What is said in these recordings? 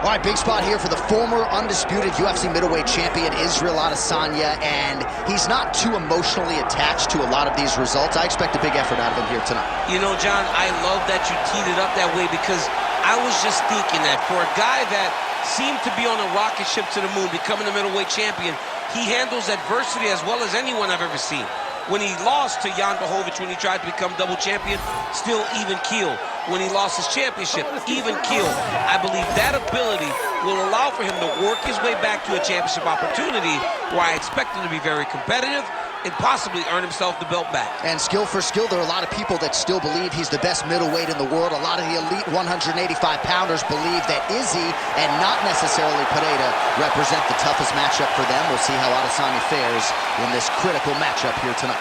All right, big spot here for the former undisputed UFC middleweight champion, Israel Adesanya, and he's not too emotionally attached to a lot of these results. I expect a big effort out of him here tonight. You know, John, I love that you teed it up that way, because I was just thinking that for a guy that seemed to be on a rocket ship to the moon, becoming a middleweight champion, he handles adversity as well as anyone I've ever seen. When he lost to Jan Blachowicz, when he tried to become double champion, still even keel. When he lost his championship, even keel. I believe that ability will allow for him to work his way back to a championship opportunity, where I expect him to be very competitive and possibly earn himself the belt back. And skill for skill, there are a lot of people that still believe he's the best middleweight in the world. A lot of the elite 185-pounders believe that Izzy and not necessarily Pereira represent the toughest matchup for them. We'll see how Adesanya fares in this critical matchup here tonight.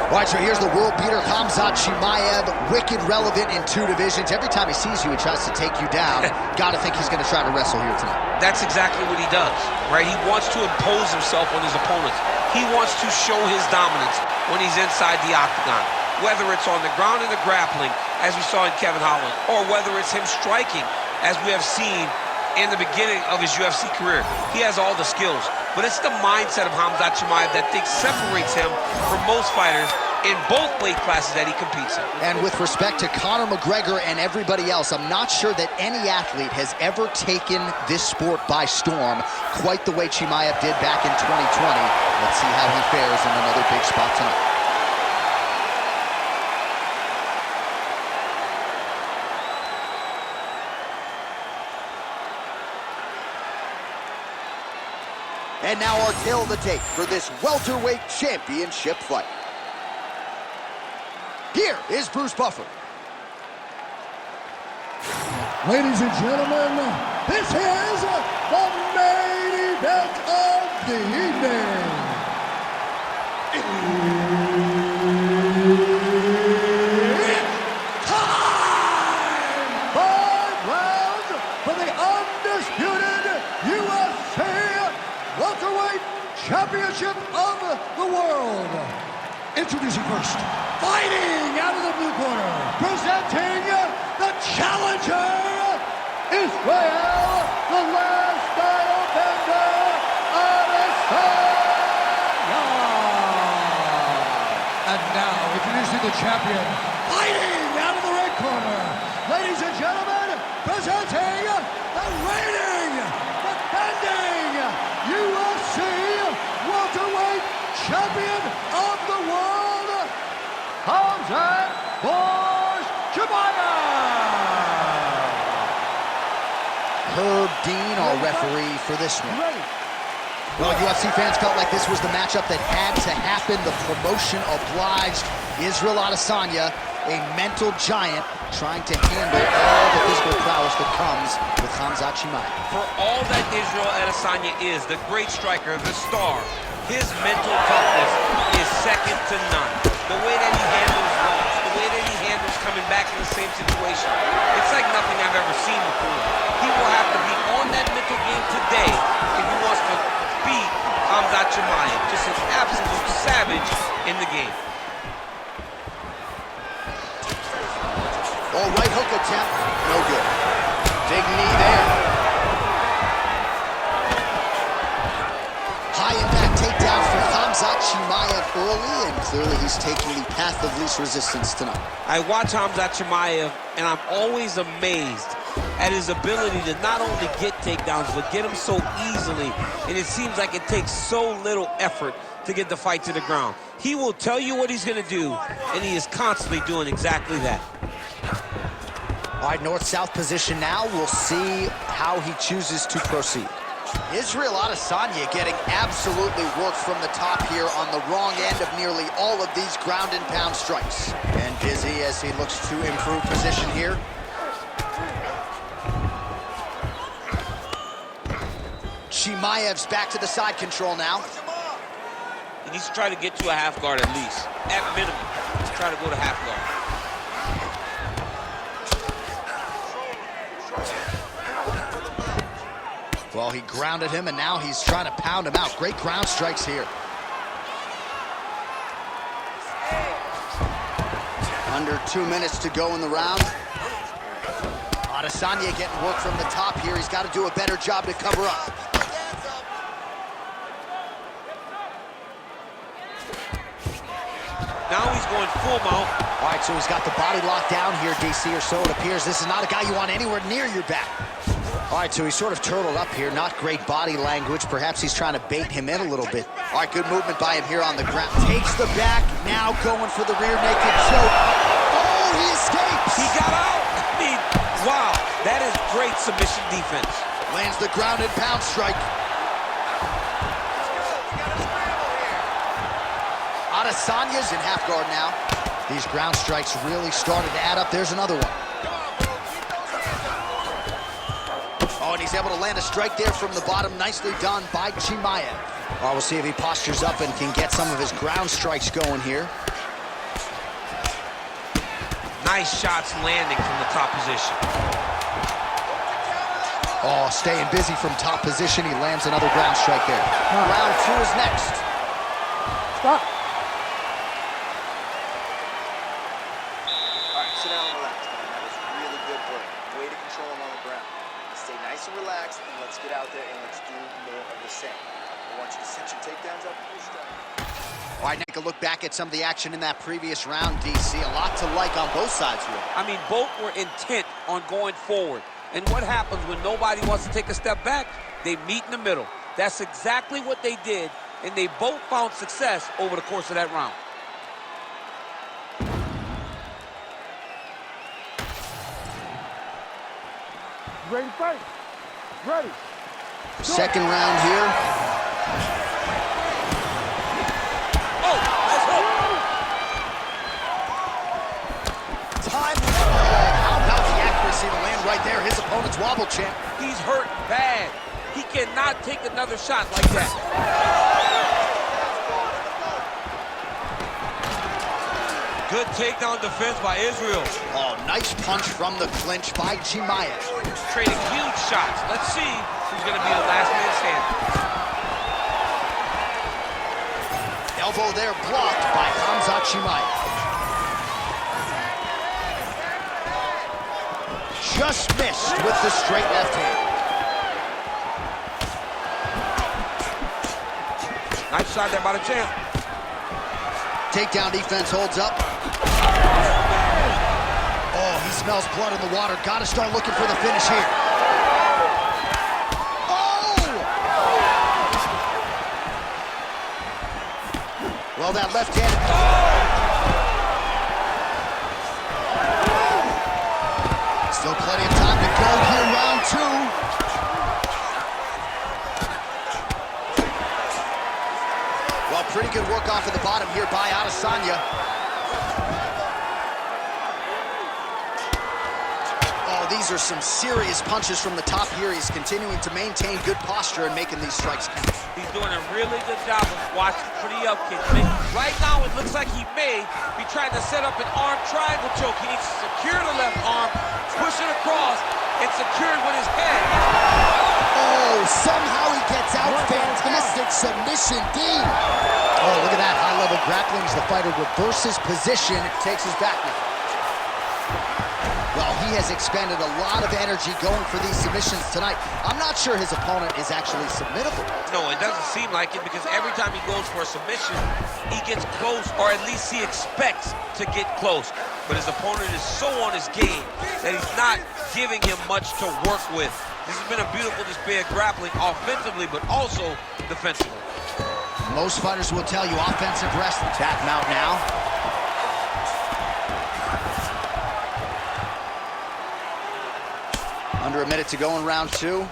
All right, so here's the world beater, Khamzat Chimaev, wicked relevant in 2 divisions. Every time he sees you, he tries to take you down. Gotta think he's gonna try to wrestle here tonight. That's exactly what he does, right? He wants to impose himself on his opponents. He wants to show his dominance when he's inside the octagon, whether it's on the ground in the grappling, as we saw in Kevin Holland, or whether it's him striking, as we have seen in the beginning of his UFC career. He has all the skills, but it's the mindset of Khamzat Chimaev that separates him from most fighters in both weight classes that he competes in. And with respect to Conor McGregor and everybody else, I'm not sure that any athlete has ever taken this sport by storm quite the way Chimaev did back in 2020. Let's see how he fares in another big spot tonight. And now our tale of the tape for this welterweight championship fight. Here is Bruce Buffer. Ladies and gentlemen, this is the main event of the evening. It's time! 5 rounds for the undisputed UFC welterweight championship of the world. Introducing first, fighting out of the blue corner, presenting the challenger, Israel, the last title bender, Adesanya. And now, introducing the champion, fighting out of the red corner, ladies and gentlemen, presenting the reigning, defending UFC welterweight champion of the world, Khamzat Chimaev. Herb Dean, our referee for this one. Well, UFC fans felt like this was the matchup that had to happen. The promotion obliged. Israel Adesanya, a mental giant, trying to handle all the physical prowess that comes with Khamzat Chimaev. For all that Israel Adesanya is, the great striker, the star, his mental toughness is second to none. The way that he handles loss, the way that he handles coming back in the same situation, it's like nothing I've ever seen before. He will have to be on that mental game today if he wants to beat Khamzat Chimaev. Just an absolute savage in the game. All right hook attempt, no good. Big knee there. High impact takedown for Khamzat Chimaev early, and clearly he's taking the path of least resistance tonight. I watch Khamzat Chimaev, and I'm always amazed at his ability to not only get takedowns, but get them so easily. And it seems like it takes so little effort to get the fight to the ground. He will tell you what he's going to do, and he is constantly doing exactly that. All right, north-south position now. We'll see how he chooses to proceed. Israel Adesanya getting absolutely worked from the top here on the wrong end of nearly all of these ground and pound strikes. And busy as he looks to improve position here. Chimaev's back to the side control now. He needs to try to get to a half guard at least. At minimum, he's trying to go to half guard. Well, he grounded him, and now he's trying to pound him out. Great ground strikes here. Under 2 minutes to go in the round. Adesanya getting work from the top here. He's got to do a better job to cover up. Now he's going full mount. All right, so he's got the body locked down here, DC, or so it appears. This is not a guy you want anywhere near your back. All right, so he's sort of turtled up here. Not great body language. Perhaps he's trying to bait him in a little bit. All right, good movement by him here on the ground. Takes the back, now going for the rear naked choke. Oh, he escapes! He got out! I mean, wow, that is great submission defense. Lands the ground and pound strike. Adesanya's in half guard now. These ground strikes really started to add up. There's another one. Oh, and he's able to land a strike there from the bottom. Nicely done by Chimaev. Oh, we'll see if he postures up and can get some of his ground strikes going here. Nice shots landing from the top position. Oh, staying busy from top position. He lands another ground strike there. Round 2 is next. Stop. All right, sit down and relax, man. That was really good work. Way to control him on the ground. Stay nice and relaxed, and let's get out there and let's do more of the same. I want you to set your takedowns up and your strike. All right, take a look back at some of the action in that previous round, DC. A lot to like on both sides here. I mean, both were intent on going forward. And what happens when nobody wants to take a step back? They meet in the middle. That's exactly what they did, and they both found success over the course of that round. Ready to fight. Ready. Second round here. Oh, let's hope. Time. How about the accuracy to land right there? His opponent's wobble champ. He's hurt bad. He cannot take another shot like that. Good takedown defense by Israel. Oh, nice punch from the clinch by Chimaev. Trading huge shots. Let's see who's going to be the last man standing. Elbow there blocked by Khamzat Chimaev. Just missed with the straight left hand. Nice shot there by the champ. Takedown defense holds up. Oh, he smells blood in the water. Got to start looking for the finish here. Oh! Well, that left hand. Still plenty of time to go here, round 2. Well, pretty good work off of the bottom here by Adesanya. Oh, these are some serious punches from the top here. He's continuing to maintain good posture and making these strikes count. He's doing a really good job of watching for the up kick. Right now, it looks like he may be trying to set up an arm triangle choke. He needs to secure the left arm, push it across, and secure it with his head. Oh, somehow he gets out. Fantastic submission, D. Oh, look at that high-level grappling as the fighter reverses position, takes his back now. Well, he has expended a lot of energy going for these submissions tonight. I'm not sure his opponent is actually submittable. No, it doesn't seem like it because every time he goes for a submission, he gets close, or at least he expects to get close. But his opponent is so on his game that he's not giving him much to work with. This has been a beautiful display of grappling offensively, but also defensively. Most fighters will tell you offensive wrestling. Tap him out now. Under a minute to go in round 2.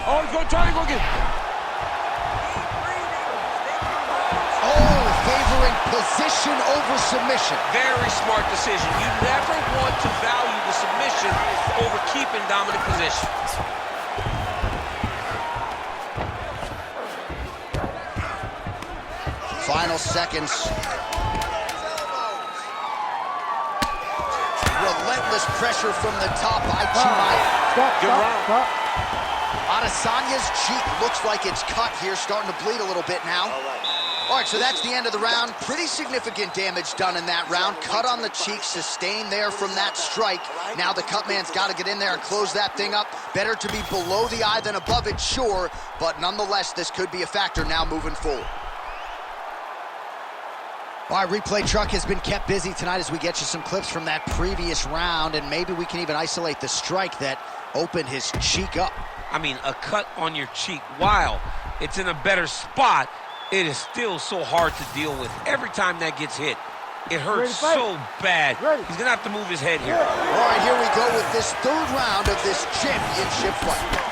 Oh, he's going to triangle again. Oh, favoring Position over submission. Very smart decision. You never want to value the submission over keeping dominant position. Final seconds. Relentless pressure from the top by Chimaev. Stop. Adesanya's cheek looks like it's cut here, starting to bleed a little bit now. All right, so that's the end of the round. Pretty significant damage done in that round. Cut on the cheek, sustained there from that strike. Now the cut man's got to get in there and close that thing up. Better to be below the eye than above it, sure, but nonetheless, this could be a factor now moving forward. All right, replay truck has been kept busy tonight as we get you some clips from that previous round, and maybe we can even isolate the strike that opened his cheek up. I mean, a cut on your cheek, while it's in a better spot, it is still so hard to deal with. Every time that gets hit, it hurts so bad. He's gonna have to move his head here. All right, here we go with this third round of this championship fight.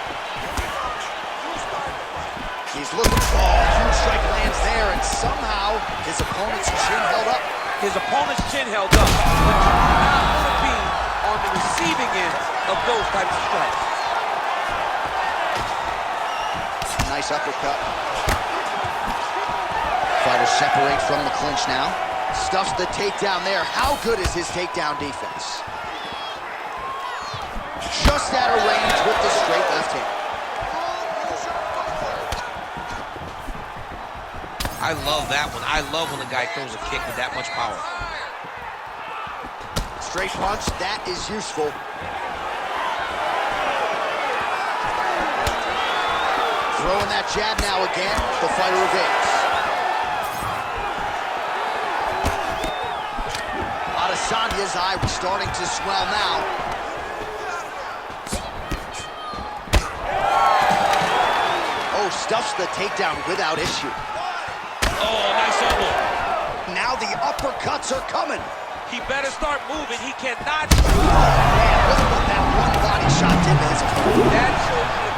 He's looking, huge strike lands there, and somehow his opponent's chin held up. His opponent's chin held up, but you do not want to be on the receiving end of those types of strikes. Nice uppercut. Fighters separate from the clinch now. Stuffs the takedown there. How good is his takedown defense? Just out of range with the straight left hand. I love that one. I love when a guy throws a kick with that much power. Straight punch, that is useful. Throwing that jab now again, the fighter evades. Adesanya's eye starting to swell now. Oh, stuffs the takedown without issue. Oh, nice elbow. Now the uppercuts are coming. He better start moving. He cannot. Oh, man, look at what that one body shot did to his opponent. That shows you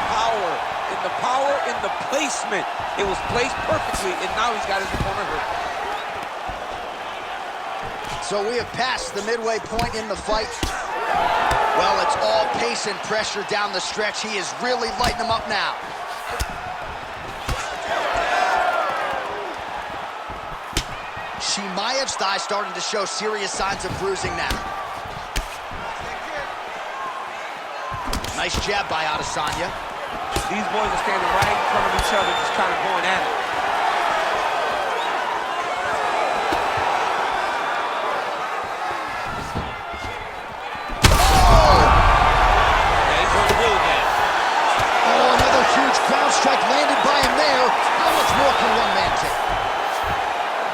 the power in the placement. It was placed perfectly, and now he's got his opponent hurt. So we have passed the midway point in the fight. Well, it's all pace and pressure down the stretch. He is really lighting them up now. Chimaev's thigh starting to show serious signs of bruising now. Nice jab by Adesanya. These boys are standing right in front of each other, just kind of going at it. Oh! Yeah, he's going to do that. Oh, another huge ground strike landed by him there. How much more can one man take?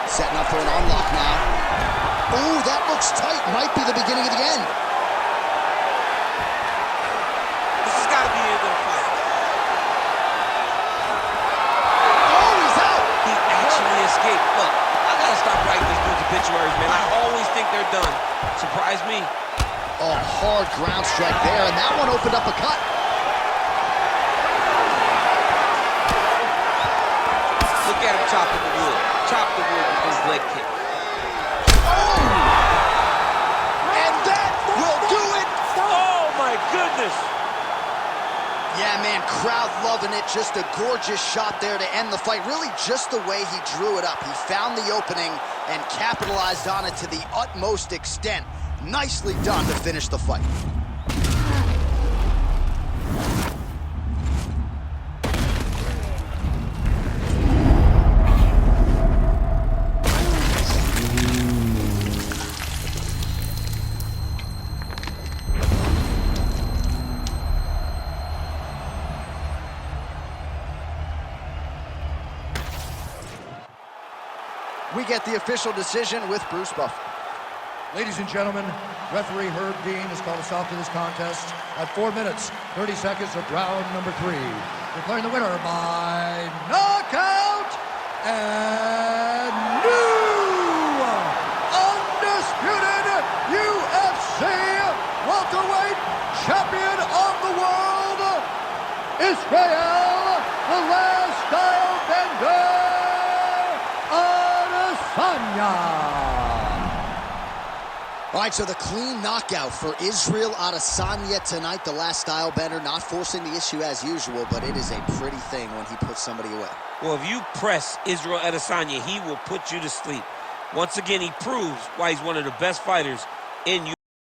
Setting up for an unlock now. Ooh, that looks tight. Might be the beginning of the end. This has got to be the end of the fight. Oh, he's out. He actually escaped. Look, I got to stop writing these dudes obituaries, man. I always think they're done. Surprise me. Oh, hard ground strike there, and that one opened up a cut. Look at him chopping the wood. Chop the wood with his leg kick. Oh! And that will do it! Oh, my goodness! Yeah, man, crowd loving it. Just a gorgeous shot there to end the fight. Really just the way he drew it up. He found the opening and capitalized on it to the utmost extent. Nicely done to finish the fight. We get the official decision with Bruce Buffer. Ladies and gentlemen, referee Herb Dean has called a stop to this contest at 4 minutes, 30 seconds of round number 3. Declaring the winner by knockout and new undisputed UFC welterweight champion of the world, Israel, the last style bender, Adesanya. All right, so the clean knockout for Israel Adesanya tonight. The last style bender, not forcing the issue as usual, but it is a pretty thing when he puts somebody away. Well, if you press Israel Adesanya, he will put you to sleep. Once again, he proves why he's one of the best fighters in